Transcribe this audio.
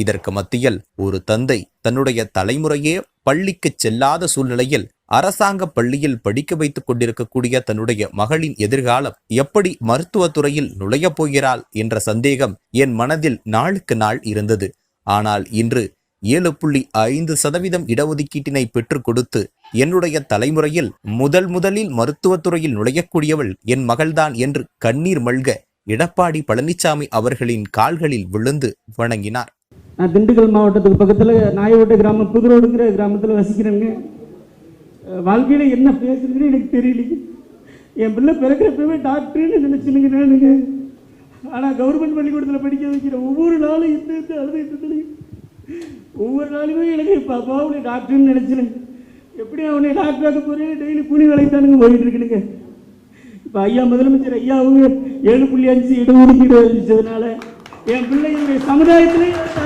இதற்கு மத்தியில் ஒரு தந்தை தன்னுடைய தலைமுறையே பள்ளிக்கு செல்லாத சூழ்நிலையில் அரசாங்க பள்ளியில் படிக்க வைத்துக் கொண்டிருக்கக்கூடிய தன்னுடைய மகளின் எதிர்காலம் எப்படி மருத்துவத்துறையில் நுழையப் போகிறாள் என்ற சந்தேகம் என் மனதில் நாளுக்கு நாள் இருந்தது. ஆனால் இன்று 7.5% இடஒதுக்கீட்டினை பெற்றுக் கொடுத்து என்னுடைய தலைமுறையில் முதலில் மருத்துவத்துறையில் நுழையக்கூடியவள் என் மகள்தான் என்று கண்ணீர் மல்க எடப்பாடி பழனிசாமி அவர்களின் கால்களில் விழுந்து வணங்கினார். நான் திண்டுக்கல் மாவட்டத்துக்கு பக்கத்தில் நாயவட்ட கிராமம் புதுரோடுங்கிற கிராமத்தில் வசிக்கிறேங்க. வாழ்க்கையில் என்ன பேசுறதுன்னு எனக்கு தெரியல. என் பிள்ளை பிறக்கிறப்பவே டாக்டர்னு நினைச்சுனுங்க நானுங்க. ஆனால் கவர்மெண்ட் பள்ளிக்கூடத்தில் படிக்க வைக்கிற ஒவ்வொரு நாளும் இந்த அழுது ஒவ்வொரு நாளுமே எனக்கு பாப்பாவுடைய டாக்டர்னு நினைச்சிருங்க. எப்படி அவனை டாக்டராக போகிறேன், டெய்லி கூலி வேலைத்தானுங்க போயிட்டு இருக்குனுங்க. இப்போ ஐயா முதலமைச்சர் ஐயா அவங்க 7.5 இடஒதுக்கீடு அறிவிச்சதுனால என் பிள்ளைகளுடைய சமுதாயத்திலே